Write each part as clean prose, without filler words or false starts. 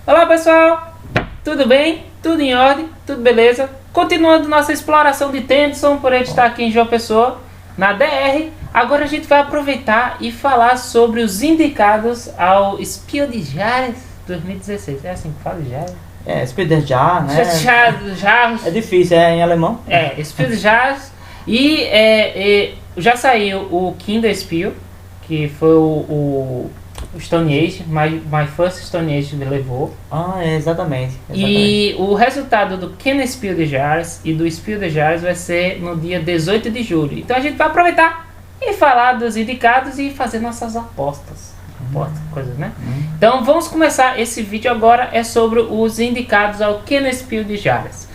Olá pessoal, tudo bem? Tudo em ordem? Tudo beleza? Continuando nossa exploração de Tennyson, por ele estar aqui em João Pessoa, na DR. Agora a gente vai aproveitar e falar sobre os indicados ao Spiel des Jahres 2016. É assim que fala, Jahres? É, Spiel des Jahres, né? Jahres. É difícil, é em alemão. É, Spiel des Jahres. E já saiu o Kinderspiel, que foi o Stone Age, my First Stone Age levou. Exatamente. E o resultado do Kinderspiel des Jahres e do Spiel des Jahres vai ser no dia 18 de julho. Então a gente vai aproveitar e falar dos indicados e fazer nossas apostas. Coisas, né? Então vamos começar. Esse vídeo agora é sobre os indicados ao Kinderspiel des Jahres.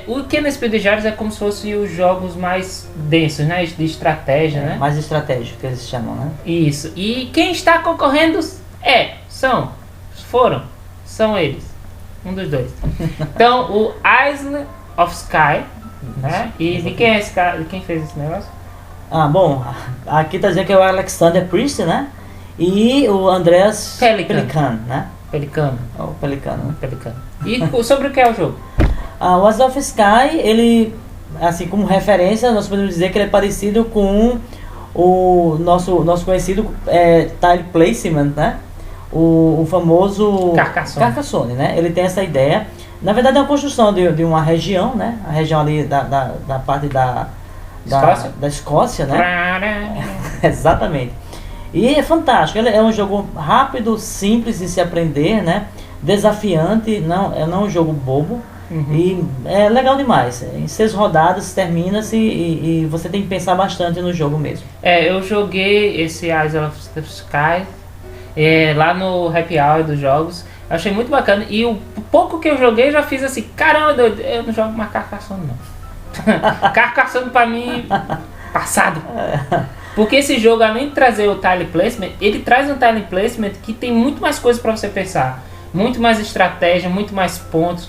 O Kinderspiel des Jahres é como se fossem os jogos mais densos, né? De estratégia, né? Mais estratégico que eles chamam, né? Isso. E quem está concorrendo são eles. Um dos dois. Então, o Isle of Sky, né? E de quem é esse cara? De quem fez esse negócio? Bom, aqui tá dizendo que é o Alexander Priest, né? E o Andreas Pelikan, né? Pelicano. O Pelicano, né? Pelicano. E sobre o que é o jogo? O Isle of Sky, ele, assim como referência, nós podemos dizer que ele é parecido com o nosso conhecido Tile Placement, né? O famoso Carcassonne, né? Ele tem essa ideia. Na verdade é uma construção de uma região, né? A região ali da parte da Escócia, né? Exatamente. E é fantástico, ele é um jogo rápido, simples de se aprender, né? Desafiante, não é um jogo bobo. E é legal demais. Em 6 rodadas termina-se e você tem que pensar bastante no jogo mesmo. Eu joguei esse Isle of Sky lá no Happy Hour dos jogos. Eu achei muito bacana. E o pouco que eu joguei, eu já fiz assim: caramba, eu não jogo mais Carcassonne não. Carcassonne pra mim, passado. Porque esse jogo, além de trazer o Tile Placement, ele traz um Tile Placement que tem muito mais coisa pra você pensar. Muito mais estratégia, muito mais pontos.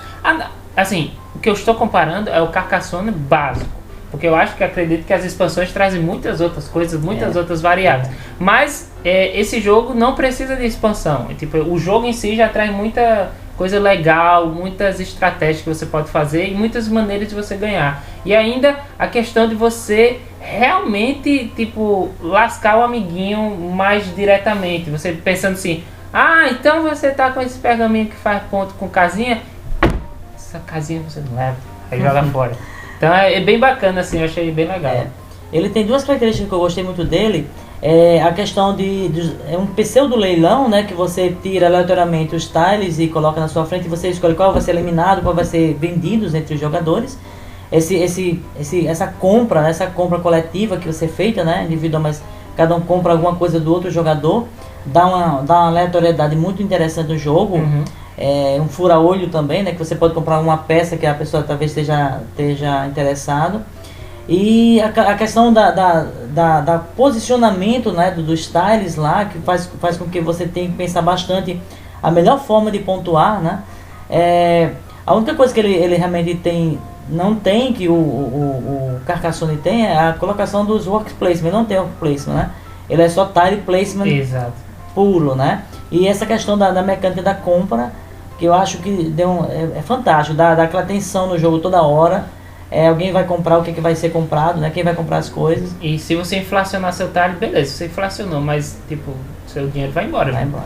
Assim, o que eu estou comparando é o Carcassonne básico. Porque eu acredito que as expansões trazem muitas outras coisas, muitas outras variáveis. Mas esse jogo não precisa de expansão. Tipo, o jogo em si já traz muita coisa legal, muitas estratégias que você pode fazer e muitas maneiras de você ganhar. E ainda a questão de você realmente, tipo, lascar o amiguinho mais diretamente. Você pensando assim: então você tá com esse pergaminho que faz ponto com casinha, essa casinha você não leva, aí joga fora. Então é bem bacana assim, eu achei bem legal. Ele tem duas características que eu gostei muito dele. A questão é um pseudo leilão, né? Que você tira aleatoriamente os tiles e coloca na sua frente e você escolhe qual vai ser eliminado, qual vai ser vendido entre os jogadores. Essa compra coletiva que você é feita, né? Individual, mas cada um compra alguma coisa do outro jogador. Dá uma aleatoriedade muito interessante no jogo. Um fura-olho também, né? Que você pode comprar uma peça que a pessoa talvez esteja interessado. E a questão da posicionamento, né? Dos tiles lá, que faz com que você tenha que pensar bastante a melhor forma de pontuar, né? A única coisa que ele realmente não tem, que o Carcassonne tem, é a colocação dos work placement. Não tem work placement, né? Ele é só tile placement. Exato. Puro, né? E essa questão da mecânica da compra, que eu acho que é fantástico, dá aquela tensão no jogo toda hora. Alguém vai comprar o que vai ser comprado, né? Quem vai comprar as coisas. E se você inflacionar seu tile, beleza, você inflacionou, mas tipo, seu dinheiro vai embora. Vai embora.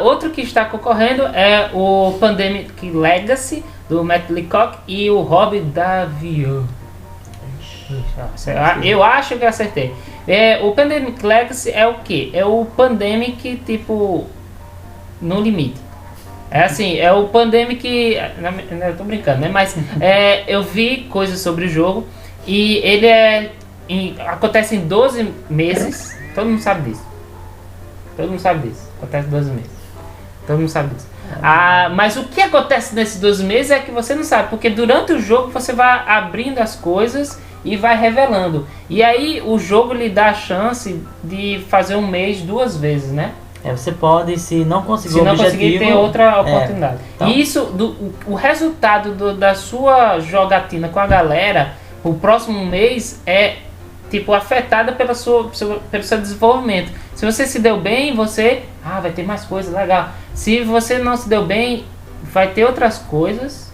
Outro que está concorrendo é o Pandemic Legacy do Matt Leacock e o Hobby da Vieux. Eu acho que acertei. O Pandemic Legacy é o que? É o Pandemic tipo no limite. É o Pandemic. Eu tô brincando, né? Mas eu vi coisas sobre o jogo e ele acontece em 12 meses. Todo mundo sabe disso. Acontece em 12 meses. Todo mundo sabe disso. Mas o que acontece nesses 12 meses é que você não sabe, porque durante o jogo você vai abrindo as coisas e vai revelando. E aí o jogo lhe dá a chance de fazer um mês 2 vezes, né? Você pode, se não conseguir Se o não objetivo... conseguir, tem outra oportunidade. Então- E isso, o resultado da sua jogatina com a galera, o próximo mês é tipo afetada pelo seu desenvolvimento. Se você se deu bem, você vai ter mais coisas, legal. Se você não se deu bem, vai ter outras coisas,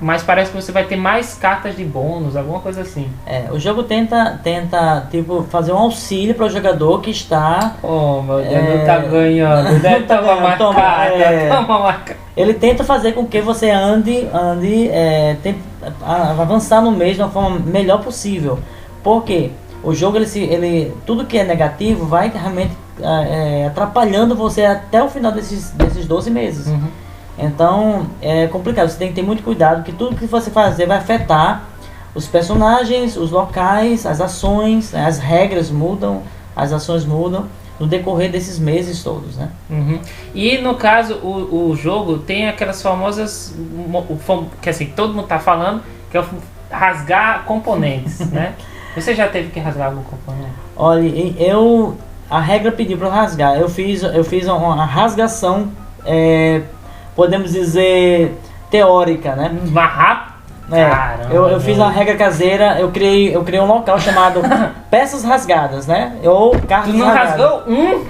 mas parece que você vai ter mais cartas de bônus, alguma coisa assim. O jogo tenta tipo, fazer um auxílio para o jogador que está... Oh, meu Deus, não tá ganhando. Deve tomar uma carta, toma uma carta. Ele tenta fazer com que você tente avançar no mês de uma forma melhor possível. Por quê? O jogo, tudo que é negativo vai realmente atrapalhando você até o final desses 12 meses. Uhum. Então é complicado, você tem que ter muito cuidado, porque tudo que você fazer vai afetar os personagens, os locais, as ações, né? As regras mudam, as ações mudam no decorrer desses meses todos, né? Uhum. E no caso, o jogo tem aquelas famosas, que assim, todo mundo tá falando, que é o rasgar componentes, né? Você já teve que rasgar algum componente? Olha, a regra pediu para eu rasgar, eu fiz uma rasgação, podemos dizer, teórica, né? Eu fiz uma regra caseira, eu criei um local chamado peças rasgadas, né? Ou cartas rasgadas. Tu não rasgou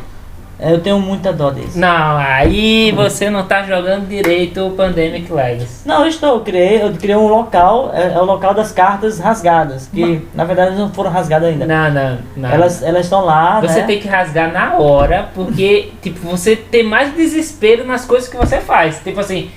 Eu tenho muita dó disso. Não, aí você não tá jogando direito o Pandemic Legacy. Não, eu criei um local, é o local das cartas rasgadas, que na verdade não foram rasgadas ainda. Não. Elas estão lá, Você né? tem que rasgar na hora, porque tipo, você tem mais desespero nas coisas que você faz. Tipo assim,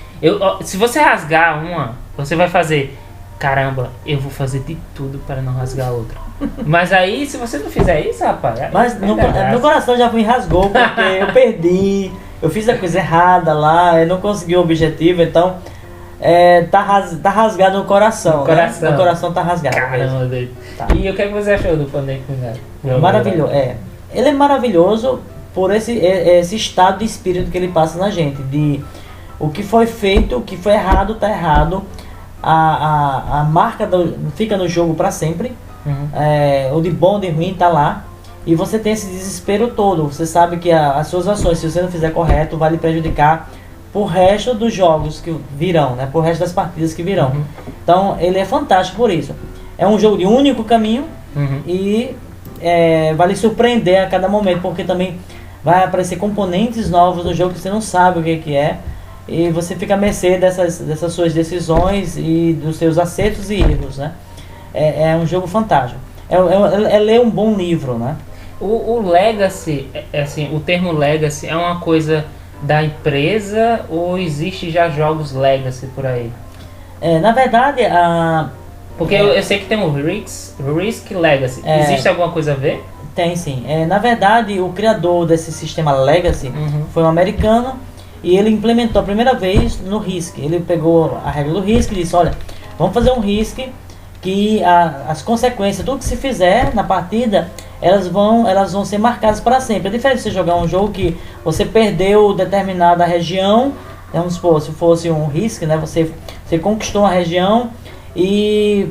se você rasgar uma, você vai fazer, caramba, eu vou fazer de tudo para não rasgar outra. Mas aí, se você não fizer isso, rapaz... Mas meu coração já me rasgou, porque eu perdi, eu fiz a coisa errada lá, eu não consegui o objetivo, então tá rasgado no coração, né? Meu coração tá rasgado. Caramba, doido. Tá. E o que você achou do Pandemic Legacy? Maravilhoso, Ele é maravilhoso por esse estado de espírito que ele passa na gente, de o que foi feito, o que foi errado, tá errado, a marca fica no jogo para sempre. Uhum. O de bom, o de ruim tá lá. E você tem esse desespero todo. Você sabe que as suas ações, se você não fizer correto, vai lhe prejudicar pro resto dos jogos que virão, né? Pro resto das partidas que virão. Uhum. Então ele é fantástico por isso. É um jogo de único caminho. Uhum. E vai lhe surpreender a cada momento, porque também vai aparecer componentes novos no jogo que você não sabe o que é. E você fica à mercê dessas suas decisões e dos seus acertos e erros, né? É um jogo fantástico. É ler um bom livro, né? O Legacy, assim, o termo Legacy é uma coisa da empresa ou existe já jogos Legacy por aí? Na verdade, porque eu sei que tem o Risk Legacy. Existe alguma coisa a ver? Tem sim. Na verdade, o criador desse sistema Legacy foi um americano e ele implementou a primeira vez no Risk. Ele pegou a regra do Risk e disse, olha, vamos fazer um Risk que as consequências, tudo que se fizer na partida, elas vão ser marcadas para sempre. É diferente de você jogar um jogo que você perdeu determinada região, vamos supor, se fosse um Risk, né? Você conquistou uma região e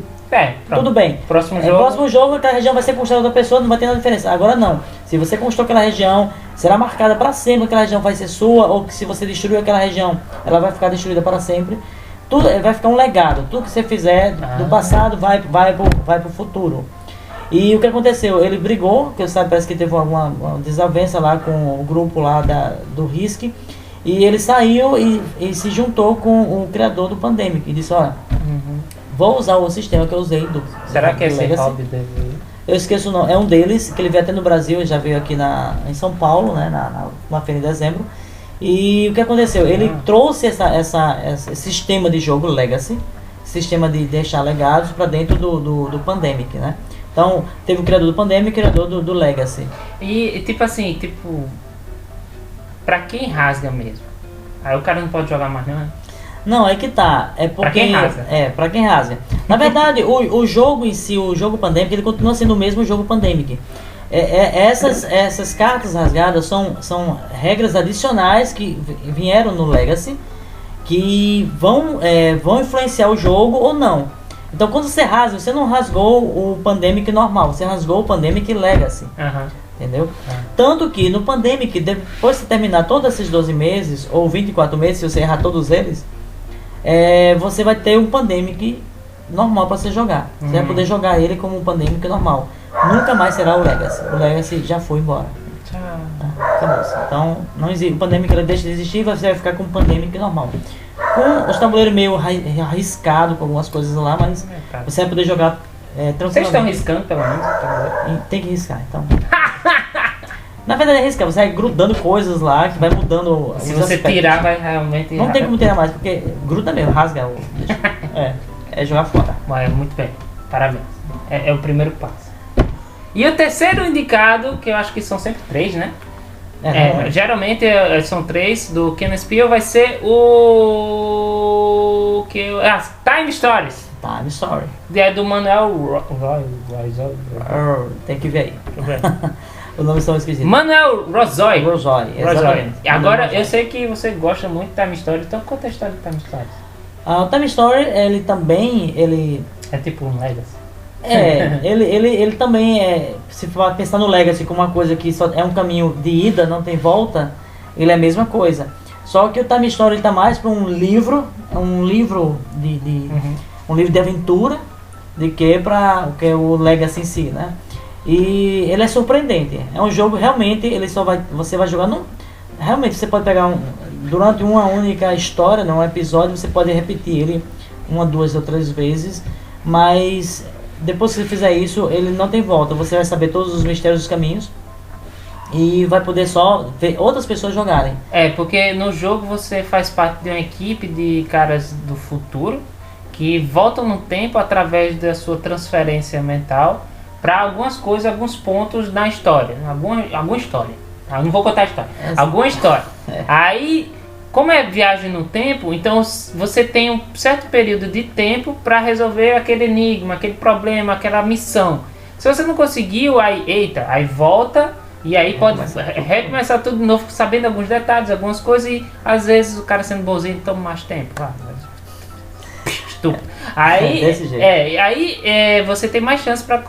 tudo bem. Próximo jogo aquela região vai ser conquistada outra pessoa, não vai ter nada diferença. Agora não. Se você conquistou aquela região, será marcada para sempre, aquela região vai ser sua, ou que se você destruiu aquela região, ela vai ficar destruída para sempre. Tudo vai ficar um legado. Tudo que você fizer do passado vai pro futuro. E o que aconteceu? Ele brigou, que sabe, parece que teve uma desavença lá com o grupo lá do Risk. E ele saiu e se juntou com o criador do Pandemic. E disse, olha, vou usar o sistema que eu usei Será que é esse Legacy. hobby dele? Eu esqueço o nome. É um deles, que ele veio até no Brasil, ele já veio aqui em São Paulo, né, na feira em dezembro. E o que aconteceu? Ele trouxe esse sistema de jogo Legacy, sistema de deixar legados para dentro do Pandemic, né? Então, teve o criador do Pandemic e o criador do Legacy. E tipo assim, pra quem rasga mesmo? Aí o cara não pode jogar mais, não, né? Não, é que tá. É porque, pra quem rasga. Pra quem rasga. Na verdade, o jogo em si, o jogo Pandemic, ele continua sendo o mesmo jogo Pandemic. Essas cartas rasgadas são regras adicionais que vieram no Legacy, que vão influenciar o jogo ou não. Então quando você rasga, você não rasgou o Pandemic normal, você rasgou o Pandemic Legacy. Aham. Entendeu? Tanto que no Pandemic, depois de você terminar todos esses 12 meses, ou 24 meses, se você errar todos eles, você vai ter um Pandemic normal para você jogar. Você vai poder jogar ele como um Pandemic normal. Nunca mais será o Legacy. O Legacy já foi embora. Tchau. Acabou. Então, não existe, o Pandemic ele deixa de existir e você vai ficar com um Pandemic normal. Com os tabuleiros meio arriscado com algumas coisas lá, mas você vai poder jogar tranquilamente. Vocês estão riscando pelo menos? Tem que riscar, então. Na verdade é riscar, você vai grudando coisas lá que vai mudando. Se você aspectos. Tirar, vai realmente. Não tem como tirar mais, porque gruda mesmo, rasga. É jogar fora. Mas muito bem, parabéns. É o primeiro passo. E o terceiro indicado, que eu acho que são sempre 3, né? Geralmente são 3 do Ken Spiel, vai ser o Time Stories. Time Story. É do Manuel tem que ver aí. O nome são esquisitos. Manuel Rozoi. Exatamente. Agora, eu sei que você gosta muito de Time Story, então conta a história de Time Stories. O Time Story, ele também, é tipo um Legacy. Ele também se for pensar no Legacy como uma coisa que só é um caminho de ida, não tem volta, ele é a mesma coisa. Só que o Time Story está mais para um livro de um livro de aventura, de que para o Legacy em si, né? E ele é surpreendente. É um jogo realmente, você vai jogar realmente você pode pegar durante uma única história, num episódio, você pode repetir ele 1, 2 ou 3 vezes, mas depois que você fizer isso, ele não tem volta. Você vai saber todos os mistérios dos caminhos e vai poder só ver outras pessoas jogarem. Porque no jogo você faz parte de uma equipe de caras do futuro que voltam no tempo através da sua transferência mental para algumas coisas, alguns pontos na história, alguma história. Eu não vou contar a história. Alguma história. Aí, como é viagem no tempo, então você tem um certo período de tempo para resolver aquele enigma, aquele problema, aquela missão. Se você não conseguiu, aí volta e aí pode recomeçar tudo de novo, sabendo alguns detalhes, algumas coisas, e às vezes o cara sendo bonzinho toma mais tempo. Estúpido. Aí você tem mais chance para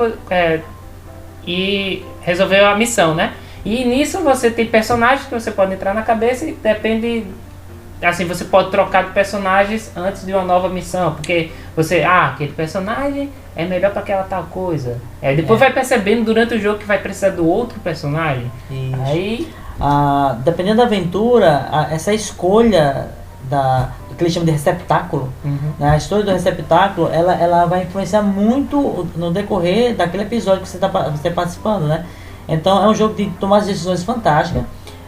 resolver a missão, né? E nisso você tem personagens que você pode entrar na cabeça e depende. Assim, você pode trocar de personagens antes de uma nova missão, porque você, aquele personagem é melhor para aquela tal coisa. Depois vai percebendo durante o jogo que vai precisar do outro personagem. Isso. Aí, dependendo da aventura, essa escolha do que eles chamam de receptáculo, né? A escolha do receptáculo, ela vai influenciar muito no decorrer daquele episódio que você está participando, né? Então é um jogo de tomar decisões fantásticas,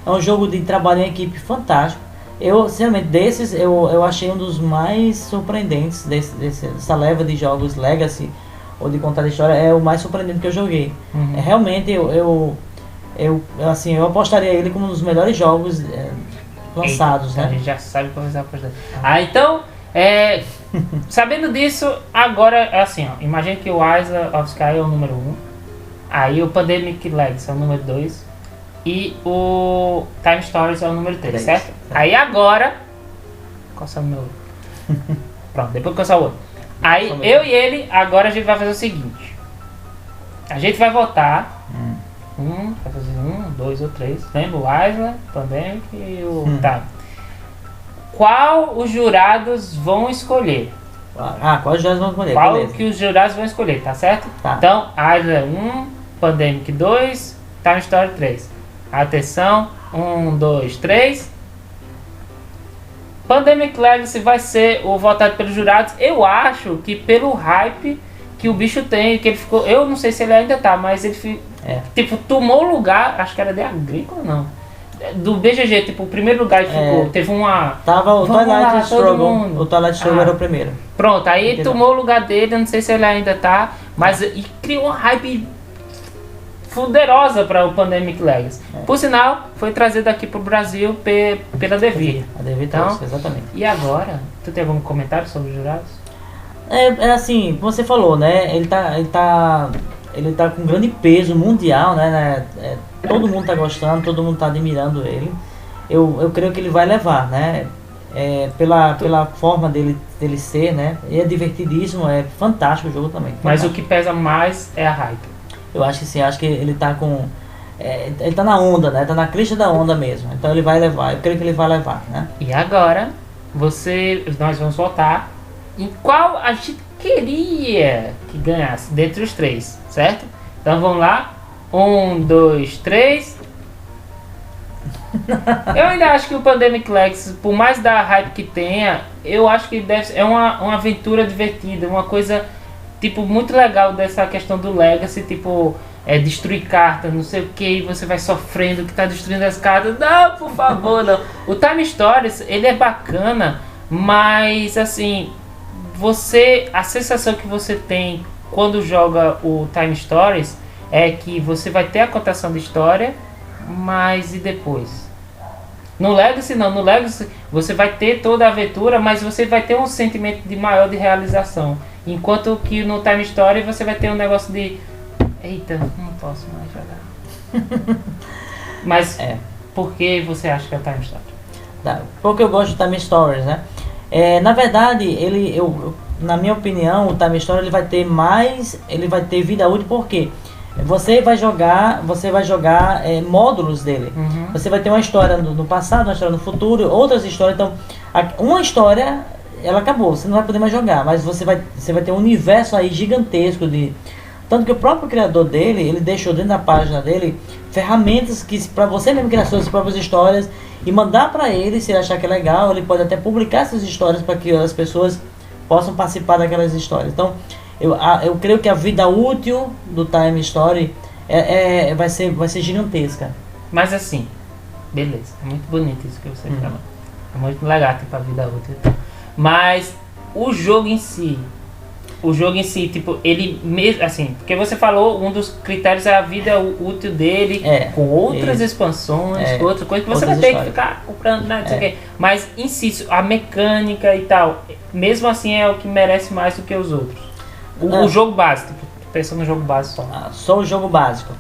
é um jogo de trabalho em equipe fantástico. Eu, sinceramente, desses, eu achei um dos mais surpreendentes dessa leva de jogos Legacy, ou de contar a história, é o mais surpreendente que eu joguei. Realmente, eu apostaria ele como um dos melhores jogos lançados, né? A gente já sabe como você vai apostar. Então, sabendo disso, agora, assim, imagine que o Isle of Sky é o número 1, aí o Pandemic Legacy é o número 2, e o Time Stories é o número 3, certo? Aí agora, qual é o meu? Pronto, depois que eu o outro. Aí eu e ele, agora a gente vai fazer o seguinte. A gente vai votar. Vai fazer 1, 2 ou 3. Lembra o Isla, Pandemic e o Time. Qual os jurados vão escolher? Qual os jurados vão escolher? Qual beleza. que os jurados vão escolher, tá certo? Tá. Então, Isla 1, Pandemic 2, Time Story 3. Atenção, 1, 2, 3. Pandemic Legacy vai ser o votado pelos jurados. Eu acho que pelo hype que o bicho tem, que ele ficou. Eu não sei se ele ainda tá, mas ele tomou o lugar, acho que era de Agrícola, não. Do BGG, tipo, o primeiro lugar ele ficou. Teve uma. Tava o Twilight Struggle. O Twilight Struggle era o primeiro. Pronto, aí ele tomou o lugar dele, eu não sei se ele ainda tá, mas e criou uma hype fuderosa para o Pandemic Legacy. Por sinal, foi trazido aqui pro Brasil pela Devir. A Devir trouxe, exatamente. E agora, tu tem algum comentário sobre os jurados? Assim, como você falou, né? Ele tá com grande peso mundial, né? Todo mundo tá gostando, todo mundo tá admirando ele. Eu creio que ele vai levar, né? pela forma dele ser, né? E é divertidíssimo, é fantástico o jogo também. Mas Fantástico. o que pesa mais é a hype. Eu acho que sim, acho que ele tá com. Ele tá na onda, né? Tá na crista da onda mesmo. Então ele vai levar, eu creio que ele vai levar, né? E agora, nós vamos votar em qual a gente queria que ganhasse dentre os três, certo? Então vamos lá. 1, 2, 3. Eu ainda acho que o Pandemic Legacy, por mais da hype que tenha, eu acho que é uma aventura divertida, uma coisa tipo muito legal dessa questão do Legacy, tipo destruir cartas, não sei o que, e você vai sofrendo que tá destruindo as cartas. Não, por favor, não. O Time Stories, ele é bacana, mas assim, a sensação que você tem quando joga o Time Stories é que você vai ter a contação de história, mas e depois? No Legacy não, no Legacy você vai ter toda a aventura, mas você vai ter um sentimento maior de realização. Enquanto que no Time Story você vai ter um negócio de eita, não posso mais jogar. Mas por que você acha que é o Time Story? Tá, porque eu gosto do Time Stories, né? Na verdade, na minha opinião, o Time Story ele vai ter vida útil porque você vai jogar módulos dele. Uhum. Você vai ter uma história no passado, uma história no futuro, outras histórias. Então, uma história, ela acabou, você não vai poder mais jogar, mas você vai ter um universo aí gigantesco de... Tanto que o próprio criador dele, ele deixou dentro da página dele ferramentas que para você mesmo criar suas próprias histórias e mandar para ele, se ele achar que é legal, ele pode até publicar essas histórias para que as pessoas possam participar daquelas histórias. Então, eu creio que a vida útil do Time Story vai ser gigantesca. Mas assim, beleza, é muito bonito isso que você falou. É muito legal, tipo, a vida útil. Mas o jogo em si, tipo, ele mesmo, assim, porque você falou, um dos critérios é a vida útil dele, com outras expansões, outras coisas que você vai ter que ficar comprando, né, não sei o quê. Mas em si, a mecânica e tal, mesmo assim é o que merece mais do que os outros. O jogo básico, tipo, pensa no jogo básico só. Só o jogo básico.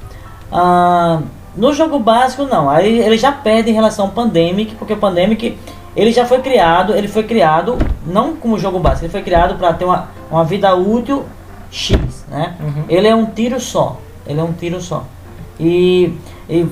No jogo básico não, aí ele já perde em relação ao Pandemic, porque o Pandemic ele foi criado não como jogo básico, ele foi criado para ter uma vida útil X, né? Uhum. Ele é um tiro só, e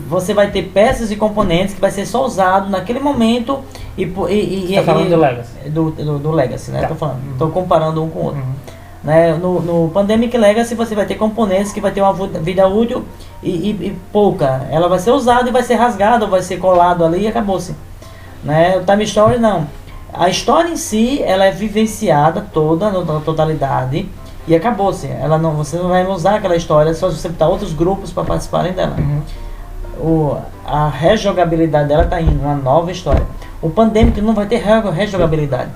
você vai ter peças e componentes que vai ser só usado naquele momento Tá falando do Legacy? Do Legacy, né? Tá. Tô comparando um com o outro. Uhum. Né? No Pandemic Legacy você vai ter componentes que vai ter uma vida útil e pouca. Ela vai ser usada e vai ser rasgada, ou vai ser colado ali e acabou-se. Né? O Time Story não. A história em si, ela é vivenciada toda, na totalidade, e acabou-se. Você não vai usar aquela história, só se você botar outros grupos para participarem dela. Uhum. A rejogabilidade dela está em uma nova história. O Pandemic não vai ter rejogabilidade.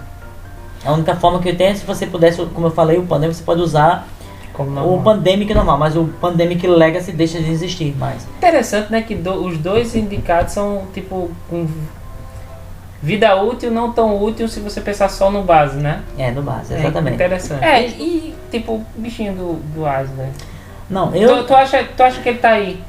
A única forma que tem é se você pudesse, como eu falei, o Pandemic você pode usar o Pandemic normal, mas o Pandemic Legacy deixa de existir mais. Interessante, né, que os dois indicados são tipo com vida útil, não tão útil se você pensar só no base, né? No base, exatamente. Interessante. E tipo, bichinho do Aslan. Não, Tu acha que ele tá aí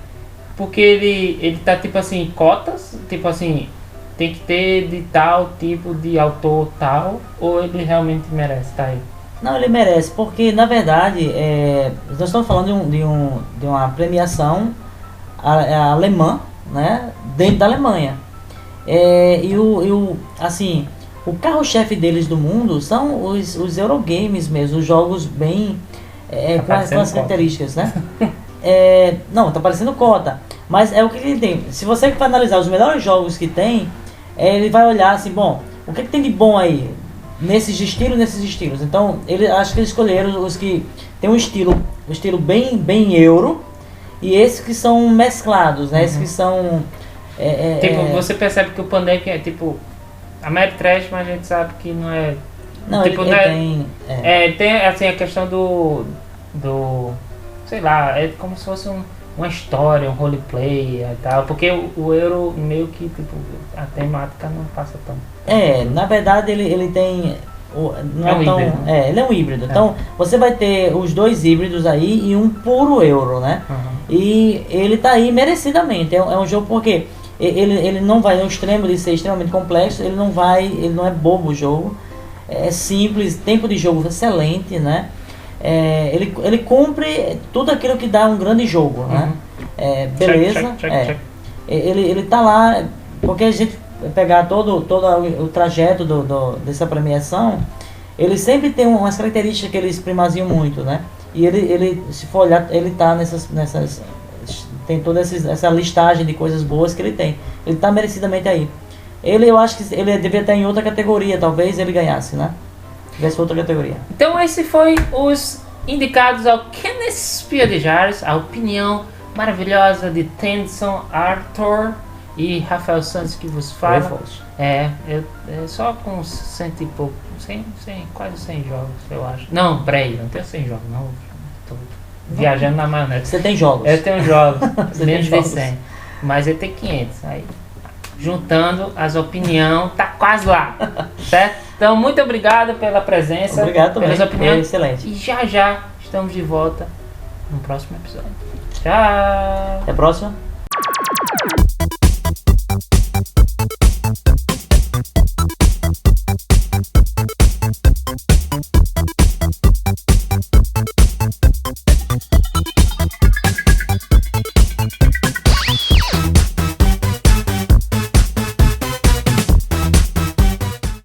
porque ele tá tipo assim, cotas, tipo assim, tem que ter de tal tipo de autor tal, ou ele realmente merece estar aí? Não, ele merece, porque na verdade nós estamos falando de uma premiação alemã, né, dentro da Alemanha. Assim, o carro-chefe deles do mundo são os Eurogames mesmo, os jogos bem com as características, né? Não, tá parecendo cota, mas é o que ele tem. Se você for analisar os melhores jogos que tem, ele vai olhar assim, bom, o que tem de bom aí nesses estilos. Então, acho que eles escolheram os que tem um estilo bem euro, e esses que são mesclados, né? Esses que são tipo, você percebe que o Pandemic é tipo Ameritrash, mas a gente sabe que não é. Não, tipo, tem assim a questão do sei lá, é como se fosse uma história, um roleplay e tal, porque o Euro meio que tipo a temática não passa tão. Na verdade ele tem híbrido. Ele é um híbrido. Então você vai ter os dois híbridos aí e um puro Euro, né? Uhum. E ele tá aí merecidamente. É um jogo porque Ele não vai ao extremo de ser extremamente complexo, ele não é bobo o jogo, é simples, tempo de jogo excelente, né? Ele cumpre tudo aquilo que dá um grande jogo, né? Beleza. Check. Ele tá lá, porque a gente pegar todo o trajeto dessa premiação, ele sempre tem umas características que eles primaziam muito, né? E ele se for olhar, ele tá nessas tem toda essa listagem de coisas boas que ele tem. Ele tá merecidamente aí. Eu acho que ele devia estar em outra categoria, talvez ele ganhasse, né? Tivesse outra categoria. Então esse foi os indicados ao Kenneth Spear de Jars, a opinião maravilhosa de Tennyson, Arthur e Rafael Santos que vos fala. Só com 100 e pouco, quase 100 jogos, eu acho. Não, peraí, não tenho 100 jogos, não. Tô viajando na maionese. Você tem jogos? Eu tenho jogos, Você menos tem de jogos. 100. Mas ele tem 500. Aí, juntando as opiniões, tá quase lá, certo? Então, muito obrigado pela presença. Obrigado também, pelas opiniões. excelente. E já estamos de volta no próximo episódio. Tchau! Até a próxima.